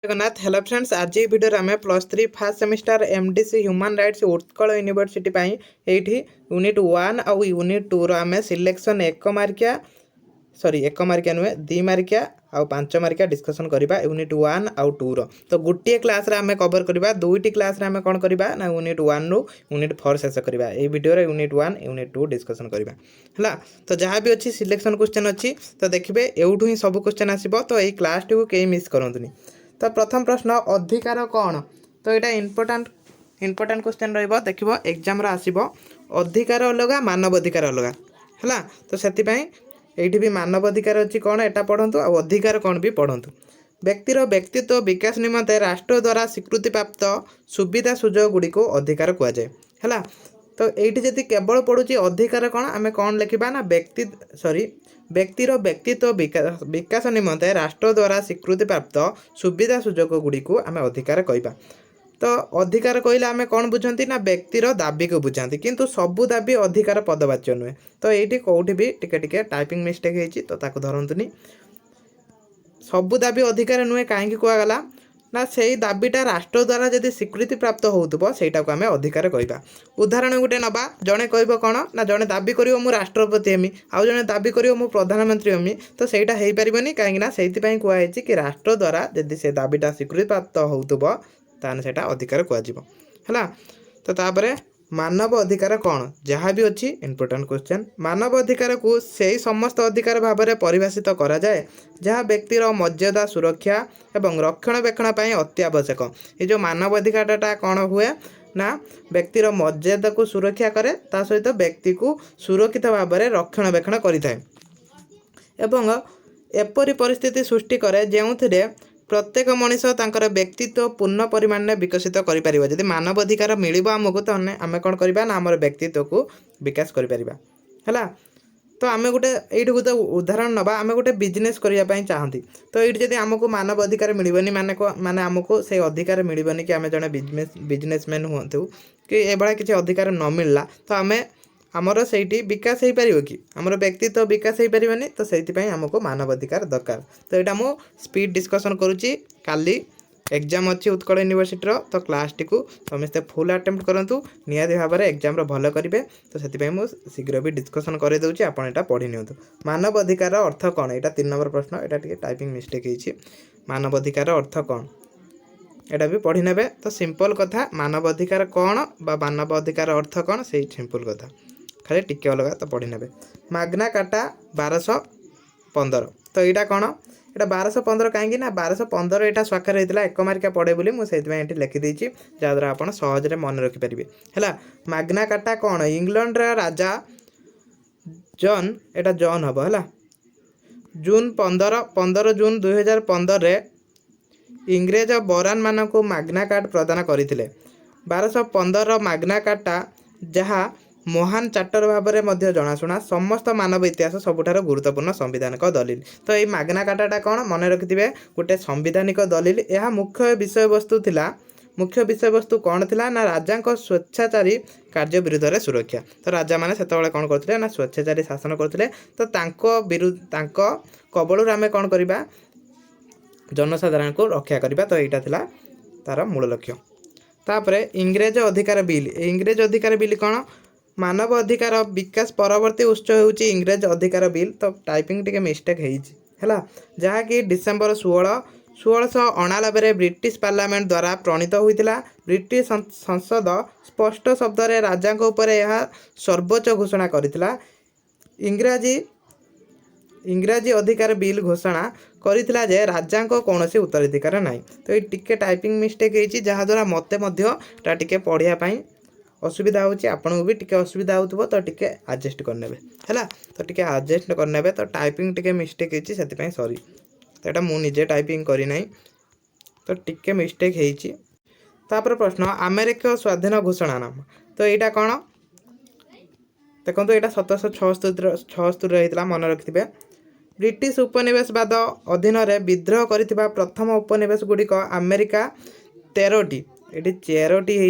Jagannath hello friends आज ये video आम +3 first semester MDC human rights Utkal university ये यूनिट 1 आउ यूनिट 2 आम सिलेक्शन एक मार्किया नुहे 2 मार्किया आउ 5 मार्किया डिस्कसन करवा यूनिट 1 आउ 2 तो गोटे क्लास रे आम कवर करवा दुईटी क्लास रे आम कौन करवा ना यूनिट 1 रु यूनिट 4 शेष करवा ये वीडियो यूनिट 1 यूनिट 2 डिस्कसन करवा है। तो जहाँ भी अच्छी सिलेक्शन क्वेश्चन अच्छी तो देखिए एवठू ही सब क्वेश्चन आसो तो यही क्लास टी कहीं मिस करतुनि। तो प्रथम प्रश्न अधिकार कौन तो यहाँ इंपोर्टाट क्वेश्चन रही देखो एग्जाम आसब अधिकार अलग मानव अधिकार अलग है। तो से ये भी मानव अधिकार अच्छी कौन एटा पढ़ु आ अधिकार कौन भी पढ़ु। व्यक्तिर व्यक्तित्व विकास निमंते राष्ट्र द्वारा स्वीकृति प्राप्त सुविधा सुजोग गुड़ी को अधिकार कहुए है। तो ये जब केवल पढ़ुची अधिकार कौन आम कौन लिखा ना व्यक्तिर व्यक्तित्व विकास निमंते राष्ट्र द्वारा स्वीकृति प्राप्त सुविधा सुजोग गुड़ी को आम अधिकार कहवा। तो अधिकार कहले आम कौन बुझती ना व्यक्तिर दाबी को बुझाती किंतु सबू दाबी अधिकार पदवाच्य नुहे। तो ये कौटी भी टिके टाइपिंग मिस्टेक होती तो धरतुनि सबू दाबी अधिकार नुहे कहीं कहगला ना से दाबीटा राष्ट्र द्वारा जब स्वीकृति प्राप्त होटा को आम अधिकार कहवा। उदाहरण गोटे नवा जड़े कह कौन ना जड़े दाबी कर राष्ट्रपति हेमी आउ जड़े दाबी कर प्रधानमंत्री हेमी तो सहीटा हो पारनि कहीं से कहुई कि राष्ट्र द्वारा जब से दाबीटा स्वीकृति प्राप्त होने से अधिकार कह। तो तापर मानव अधिकार कौन जहाँ भी अच्छी इंपोर्टेंट क्वेश्चन मानव अधिकार को सही समस्त अधिकार भाव में परिभाषित करा जाए जहाँ व्यक्तिर मर्यादा सुरक्षा एवं रक्षणाबेक्षण अत्यावश्यक। ये जो मानव अधिकारटा कौन हुए ना व्यक्तिर मर्यादा को सुरक्षा करे ता सहित व्यक्ति को सुरक्षित भाव में रक्षणाबेक्षण करें एवं एपरी परिस्थिति सृष्टि करे जो प्रत्येक मनीष तांकर व्यक्तित्व पूर्ण परिमाण में विकसित करें। जब मानव अधिकार मिल आमको तो आम कौन करवा ना आम व्यक्तित्व को विकास करें। तो आम गोटे ये गोटे उदाहरण नवा आम गोटे बिजनेस करने चाहती तो ये जब आमको मानव अधिकार मिलनी माने आमको से अधिकार मिलनी कि आम जड़े बिजनेसमैन हूँ कि एभा किसी अधिकार न मिलला तो आम आमर से विकास हो पार कि आमर व्यक्तित्व विकास हो पारनि तो से आमको मानव अधिकार दरकार। तो यहाँ मु स्पीड डिस्कसन करुँची काली एग्जाम अच्छी उत्कल यूनिवर्सिटी तो क्लास टी को समस्ते फुल अटेम्प्ट करूँ निहाती भाव में एग्जाम भल करेंगे। तो से मुझे शीघ्र भी डिस्कसन कर दूसरी आपटा पढ़ी नि। मानव अधिकार अर्थ कौन यहाँ 3 नंबर प्रश्न यहाँ टे टाइपिंग मिस्टेक होती मानव अधिकार अर्थ कौन यहाँ भी पढ़ी ने। तो सिंपल कथा मानव अधिकार कौन बा मानव अधिकार अर्थ कौन से सिंपल कथा खाली टिके अलग तो पढ़ी ने। माग्ना कार्टा 1215 तो यहाँ कौन यहाँ 1215 कहीं 1215 यहाँ स्वाक्षर होता है 1 मार्किया पड़े बोली मुझे लिखिदी जहाँद्वारा आप सहजरे मन रखिपारे है। माग्ना कार्टा कौन इंग्लैंड राजा जॉन यहाँ जॉन हम है जून 15 जून 2015 इंग्रेज बरान मान को माग्ना कार्ड प्रदान करते 1215 माग्ना कार्टा जहाँ महान चार्टर भाव में जनाशुना समस्त मानव इतिहास सबुठार गुरुत्वपूर्ण संवैधानिक दलिल। तो ये माग्ना कार्टाटा कौन मन रखिथे गोटे संवैधानिक दलिल यह मुख्य विषय वस्तु कौन थिला ना राजा स्वेच्छाचारी कार्य विरुद्ध रे सुरक्षा। तो राजा मैंने से कौन करते ना स्वेच्छाचारी शासन करते तो कबल आम कौन करवा जनसाधारण को रक्षा करवा। तो यहाँ थिला तार मूल लक्ष्य। तापर इंग्रेज अधिकार बिल कौन मानव अधिकार विकास परवर्ती उत्स होउची इंग्रेज अधिकार बिल। तो टाइपिंग टिके मिस्टेक है जहाँकि डिसेम्बर 1699 ब्रिटिश पार्लियामेंट द्वारा प्रणीत होता। ब्रिटिश संसद स्पष्ट शब्द रे राजा उपर यह सर्वोच्च घोषणा करथिला। इंग्राजी अधिकार बिल घोषणा करथिला जे राजा को कौनसी उत्तराधिकार नहीं। तो ये टिके टाइपिंग मिस्टेक है जहाँद्वारा मत टिके पढ़ाई असुविधा होची आपन को भी टिके असुविधा होतबो तो टिके एडजस्ट करने है। तो टिके एडजस्ट करने तो टाइपिंग टिके मिस्टेक होची से सॉरी। तो यहाँ मुझे निजे टाइपिंग करी नहीं तो टिके मिस्टेक होची। तापर प्रश्न अमेरिका स्वाधीन घोषणा नाम तो यहाँ कौन देखो यहाँ 1776 होता मन रखिथे। ब्रिटिश उपनिवेशवाद अधीन विद्रोह करिथिबा प्रथम उपनिवेश गुड़िक अमेरिका 13टी ये 4टी हो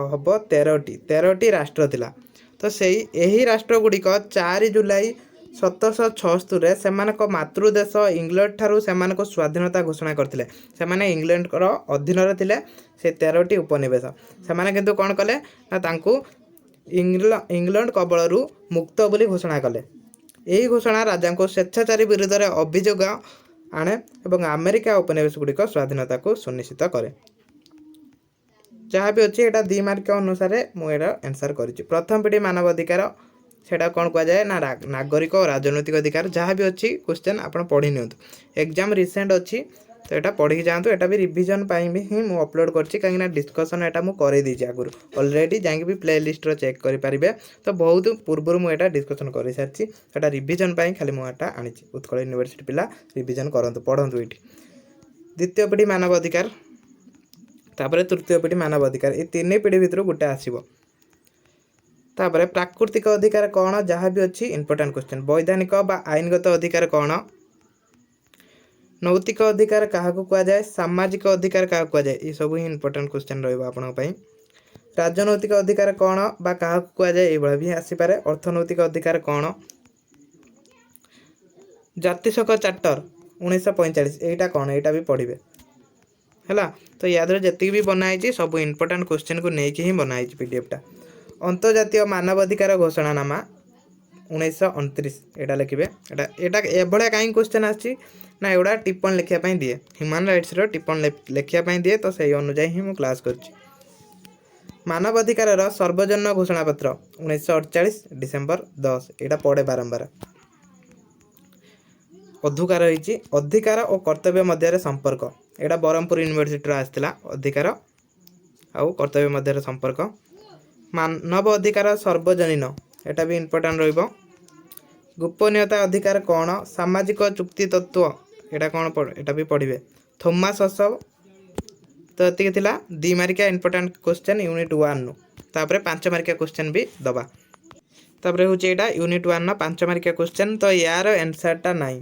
हम 13टी राष्ट्र थिला। तो से यही राष्ट्र गुड़िक 4 जुलाई 1776 ସେମାନଙ୍କ ମାତୃଦେଶ ଇଂଲଣ୍ଡ ଠାରୁ ସେମାନଙ୍କୁ ସ୍ୱାଧୀନତା ଘୋଷଣା କରିଥିଲେ। ସେମାନେ ଇଂଲଣ୍ଡର ଅଧୀନରେ ଥିଲେ ସେ 13ଟି ଉପନିବେଶ। ସେମାନେ କିନ୍ତୁ କ'ଣ କଲେ ନା ତାଙ୍କୁ ଇଂଲଣ୍ଡ କବଳରୁ ମୁକ୍ତ ବୋଲି ଘୋଷଣା କଲେ। ଏହି ଘୋଷଣା ରାଜାଙ୍କୁ ସ୍ୱେଚ୍ଛାଚାରୀ ବିରୁଦ୍ଧରେ ଅଭିଯୋଗ ଆଣେ ଏବଂ ଆମେରିକା ଉପନିବେଶ ଗୁଡ଼ିକ ସ୍ୱାଧୀନତାକୁ ସୁନିଶ୍ଚିତ କରେ। ଯାହା ବି ଅଛି ଏଇଟା 2 ମାର୍କ ଅନୁସାରେ ମୁଁ ଏଇଟା ଆନ୍ସର୍ କରିଛି। ପ୍ରଥମ ପିଢ଼ି ମାନବ ଅଧିକାର ସେଇଟା କ'ଣ କୁହାଯାଏ ନା ନାଗରିକ ଓ ରାଜନୈତିକ ଅଧିକାର। ଯାହା ବି ଅଛି କ୍ୱେଶ୍ଚନ୍ ଆପଣ ପଢ଼ି ନିଅନ୍ତୁ। ଏକ୍ଜାମ୍ ରିସେଣ୍ଟ ଅଛି ତ ଏଇଟା ପଢ଼ିକି ଯାଆନ୍ତୁ। ଏଇଟା ବି ରିଭିଜନ୍ ପାଇଁ ବି ହିଁ ମୁଁ ଅପଲୋଡ଼ କରିଛି, କାହିଁକିନା ଡିସ୍କସନ୍ ଏଇଟା ମୁଁ କରିଦେଇଛି ଆଗରୁ ଅଲରେଡ଼ି, ଯାଇକି ବି ପ୍ଲେ ଲିଷ୍ଟର ଚେକ୍ କରିପାରିବେ। ତ ବହୁତ ପୂର୍ବରୁ ମୁଁ ଏଇଟା ଡିସ୍କସନ୍ କରିସାରିଛି। ଏଇଟା ରିଭିଜନ୍ ପାଇଁ ଖାଲି ମୁଁ ଏଇଟା ଆଣିଛି। ଉତ୍କଳ ୟୁନିଭର୍ସିଟି ପିଲା ରିଭିଜନ୍ କରନ୍ତୁ, ପଢ଼ନ୍ତୁ ଏଇଠି। ଦ୍ୱିତୀୟ ପିଢ଼ି ମାନବ ଅଧିକାର, ତାପରେ ତୃତୀୟ ପିଢ଼ି ମାନବ ଅଧିକାର, ଏ 3 ପିଢ଼ି ଭିତରୁ ଗୋଟେ ଆସିବ। ତାପରେ ପ୍ରାକୃତିକ ଅଧିକାର କ'ଣ, ଯାହା ବି ଅଛି ଇମ୍ପୋର୍ଟାଣ୍ଟ କ୍ୱେଶ୍ଚନ୍। ବୈଧାନିକ ବା ଆଇନଗତ ଅଧିକାର କ'ଣ? ନୈତିକ ଅଧିକାର କାହାକୁ କୁହାଯାଏ? ସାମାଜିକ ଅଧିକାର କାହାକୁ କୁହାଯାଏ? ଏସବୁ ହିଁ ଇମ୍ପୋର୍ଟାଣ୍ଟ କ୍ୱେଶ୍ଚନ୍ ରହିବ ଆପଣଙ୍କ ପାଇଁ। ରାଜନୈତିକ ଅଧିକାର କ'ଣ ବା କାହାକୁ କୁହାଯାଏ? ଏଇଭଳିଆ ବି ଆସିପାରେ। ଅର୍ଥନୈତିକ ଅଧିକାର କ'ଣ? ଜାତିସଂଘ ଚାର୍ଟର 1945 ଏଇଟା କ'ଣ? ଏଇଟା ବି ପଢ଼ିବେ ହେଲା। ତ ୟାଦେହରେ ଯେତିକି ବି ବନା ହେଇଛି ସବୁ ଇମ୍ପୋର୍ଟାଣ୍ଟ କ୍ୱେଶ୍ଚନ୍କୁ ନେଇକି ହିଁ ବନା ହେଇଛି ପିଡ଼ିଏଫ୍ଟା। ଅନ୍ତର୍ଜାତୀୟ ମାନବାଧିକାର ଘୋଷଣାନାମା 1929 ଏଇଟା ଲେଖିବେ। ଏଇଟା ଏଭଳିଆ କାହିଁକି କ୍ୱେଶ୍ଚନ୍ ଆସିଛି ନା ଏଗୁଡ଼ା ଟିପ୍ପଣୀ ଲେଖିବା ପାଇଁ ଦିଏ, ହ୍ୟୁମାନ୍ ରାଇଟ୍ସର ଟିପ୍ପଣୀ ଲେଖିବା ପାଇଁ ଦିଏ। ତ ସେଇ ଅନୁଯାୟୀ ହିଁ ମୁଁ କ୍ଲାସ୍ କରିଛି। ମାନବାଧିକାରର ସର୍ବଜନୀନ ଘୋଷଣାପତ୍ର 1948 ଡିସେମ୍ବର 10 ଏଇଟା ପଡ଼େ ବାରମ୍ବାର। ଅଧିକାର ହେଇଛି ଅଧିକାର ଓ କର୍ତ୍ତବ୍ୟ ମଧ୍ୟରେ ସମ୍ପର୍କ, ଏଇଟା ବ୍ରହ୍ମପୁର ୟୁନିଭର୍ସିଟିରୁ ଆସିଥିଲା। ଅଧିକାର ଆଉ କର୍ତ୍ତବ୍ୟ ମଧ୍ୟରେ ସମ୍ପର୍କ। ମାନବ ଅଧିକାର ସର୍ବଜନୀନ, ଏଇଟା ବି ଇମ୍ପୋର୍ଟାଣ୍ଟ ରହିବ। ଗୋପନୀୟତା ଅଧିକାର କ'ଣ? ସାମାଜିକ ଚୁକ୍ତି ତତ୍ତ୍ୱ, ଏଇଟା କ'ଣ? ଏଇଟା ବି ପଢ଼ିବେ। Thomas hubs. ତ ଏତିକି ଥିଲା 2 ମାର୍କିଆ ଇମ୍ପୋର୍ଟାଣ୍ଟ କ୍ୱେଶ୍ଚନ୍ ୟୁନିଟ୍ 1ରୁ। ତାପରେ 5 ମାର୍କିଆ କ୍ୱେଶ୍ଚନ୍ ବି ଦେବା। ତାପରେ ହେଉଛି ଏଇଟା ୟୁନିଟ୍ 1ର 5 ମାର୍କିଆ କ୍ୱେଶ୍ଚନ୍। ତ ୟାର ଆନ୍ସର୍ଟା ନାହିଁ।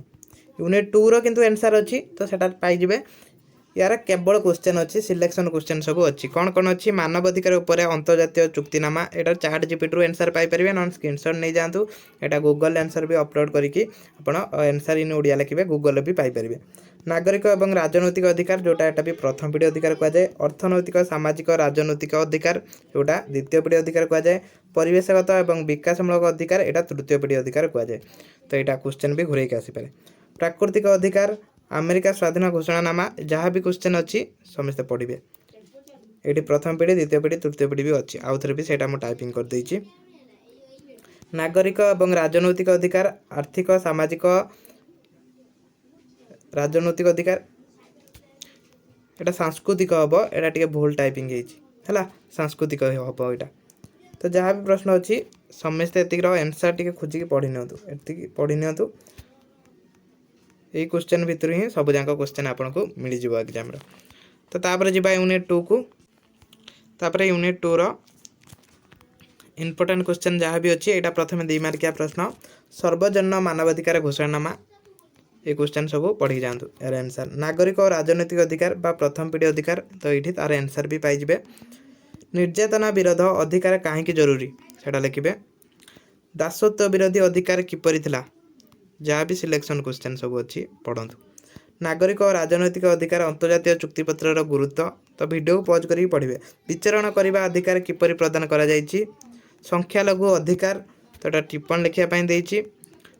ୟୁନିଟ୍ 2ର କିନ୍ତୁ ଆନ୍ସର୍ ଅଛି, ତ ସେଟା ପାଇଯିବେ। यार केवल क्वेश्चन अच्छी सिलेक्शन क्वेश्चन सब अच्छी कौन कौन अच्छी मानवाधिकार उपर अंतर्जातीय चुक्तिनामा एटा चैट जीपीटी आंसर पाइपर ना स्क्रीनशॉट नहीं जातु एटा गूगल आंसर भी अपलोड करके आपण आंसर इन ओडिया लिखे गूगल भी पाइपर। नागरिक और राजनैतिक अधिकार जोटा एटा भी प्रथम पीढ़ी अधिकार कहुए। अर्थनैतिक सामाजिक राजनैतिक अधिकार जोटा द्वितीय पीढ़ी अधिकार कहुए। परिवेशगत और विकासमूलक अधिकार एटा तृतीय पीढ़ी अधिकार कहुए। तो यहाँ क्वेश्चन भी घुरेक आसीपे। प्राकृतिक अधिकार अमेरिका स्वाधीन घोषणानामा जहाँ भी क्वेश्चन अच्छी समस्ते पढ़े। ये प्रथम पीढ़ी द्वितीय पीढ़ी तृतीय पीढ़ी भी अच्छी आउ थे भी से टाइपिंग कर देइछि। नागरिक और राजनैतिक अधिकार आर्थिक सामाजिक राजनैतिक अधिकार एटा सांस्कृतिक हम एटा टिके भूल टाइपिंग है सांस्कृतिक हम यहाँ। तो जहाँ भी प्रश्न अच्छी समस्ते एतिक आंसर टिके खोजिकी पढ़ी नि पढ़ी नि यही क्वेश्चन भितर ही सब जाक क्वेश्चन आपन को मिल जाव एग्जाम। तो तापर जी यूनिट 2 को तापर यूनिट 2 रो इम्पोर्टेंट क्वेश्चन जहाँ भी अच्छी यहाँ प्रथम 2 मार्किया प्रश्न सर्वजन मानवाधिकार घोषणानामा ये क्वेश्चन सब पढ़ी जातु यार आंसर। नागरिक और राजनैतिक अधिकार बा प्रथम पीढ़ी अधिकार तो ये तार आंसर भी पाइबे। निर्यातना विरोध अधिकार कहीं जरूरी सेटा लिखे। दासत्व विरोधी अधिकार किपरि थिला जहाँ भी सिलेक्शन क्वेश्चन सब अच्छी पढ़ंतु। नागरिक और राजनैतिक अधिकार अंतर्जातीय चुक्तिपत्र गुरुत्व तो वीडियो को पॉज करके पढ़े। विचरण करने अधिकार किपरि प्रदान करा जायछि। संख्यालघु अधिकार तो टिप्पणी लिखापी देछि।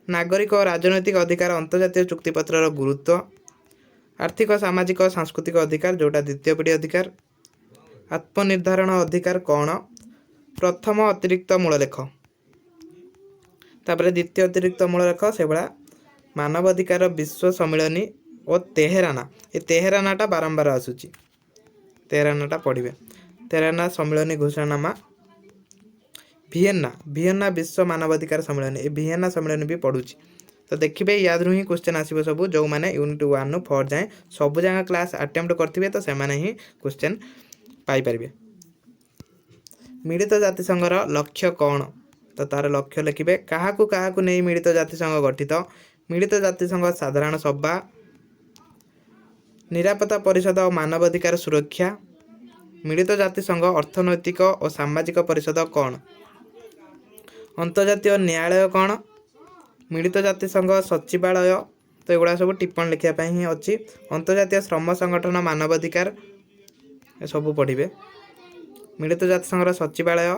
नागरिक और राजनैतिक अधिकार अंतर्जातीय चुक्तिपत्र गुरुत्व। आर्थिक सामाजिक सांस्कृतिक अधिकार जोटा द्वितीय पीढ़ी अधिकार। आत्मनिर्धारण अधिकार कौन प्रथम अतिरिक्त मूललेख तापर द्वितीय अतिरिक्त मूललेख से भाया मानवाधिकार विश्व सम्मिलनी और तेहराना ये तेहरानाटा बारंबार आसूची तेहरानाटा पढ़े। तेहराना सम्मिलनी घोषणानामा भियेन्ना विश्व मानवाधिकार सम्मिलनी ये भियेन्ना सम्मिलनी भी पढ़ुची। तो देखिए यादू ही क्वेश्चन आसो सब जो मैंने यूनिट 1 ରୁ 4 जाए सब जगह क्लास अटेम्प्ट करते तो से ही क्वेश्चन पाइपर। मिलित जातिसंघर लक्ष्य कौन तो तार लक्ष्य लिखे। क्या नहीं मिलित जातिसंघ गठित। मिलित जातिसंघ साधारण सभा निरापत्ता परिषद और मानवाधिकार सुरक्षा। मिलित जातिसंघ अर्थनैतिक और सामाजिक परिषद कौन। अंतर्जातीय न्यायालय कौन मिलित जातिसंघ सचिवालय तो एगुड़ा सब टिप्पणी लिखापी ही अच्छी अंतर्जातीय श्रम संगठन मानवाधिकार सब पढ़े मिलित जातिसंघर सचिवालय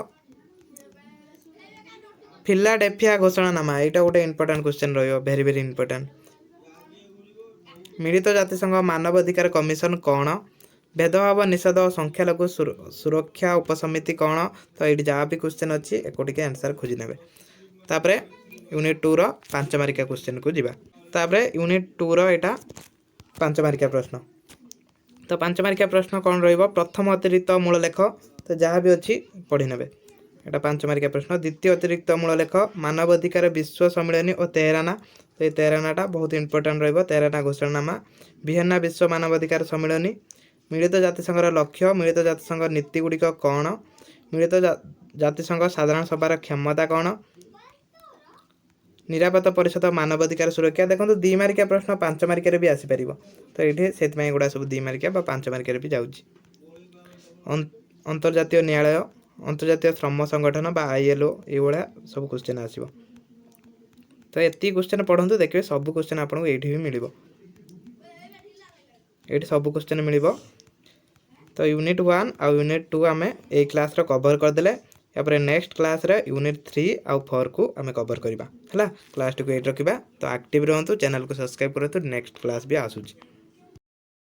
फिलाडेल्फिया घोषणानामा यहाँ गोटे इंपोर्टेंट क्वेश्चन रेरी वेरी इंपोर्टेंट मिलित जातिसंघ मानवाधिकार कमिशन कौन भेदभाव निषेध और संख्यालघु सुरक्षा उपसमिति कौन तो ये जहाँ भी क्वेश्चन अच्छी एक आंसर खोजी ने तापरे यूनिट 2 रो 5 मार्किया क्वेश्चन को जीवा तापरे यूनिट 2 रो एटा 5 मार्किया प्रश्न तो 5 मार्किया प्रश्न कौन रहिबो प्रथम अतिरिक्त मूल लेख तो जहाँ भी अच्छी पढ़ी नेबे एटा 5 मार्किया प्रश्न द्वितीय अतिरिक्त मूल लेख मानवाधिकार विश्व सम्मेलन और तेहराना तो ये तेहरानाटा बहुत इंपोर्टेंट रहिबो तेहराना घोषणानामा वियेना विश्व मानवाधिकार सम्मेलन मिलित जातिसंघर लक्ष्य मिलित जातिसंघ नीति गुड़िक कौन मिलित जातिसंघ साधारण सभार क्षमता कौन निरापत्ता परिषद मानवाधिकार सुरक्षा देखो 2 मार्किया प्रश्न 5 मार्किया भी आसीपर तो ये से गुड़ा सब 2 मार्किया 5 मार्किया भी जाऊँगी अंतर्जातीय न्यायालय अंतर्जातीय श्रम संगठन बा ILO ये सब क्वेश्चन आसो तो ये क्वेश्चन पढ़ु देखिए सब क्वेश्चन आपको ये भी मिल ये सब क्वेश्चन मिल तो यूनिट 1 आउ यूनिट 2 आम ए क्लास कवर करदे यापर नेक्स्ट क्लास रे यूनिट 3 आउ 4 को आम कवर करवा है क्लास टी को ये रखा तो एक्टिव रुहतु चैनल को सब्सक्राइब करूँ नेक्स्ट क्लास भी आसूँ।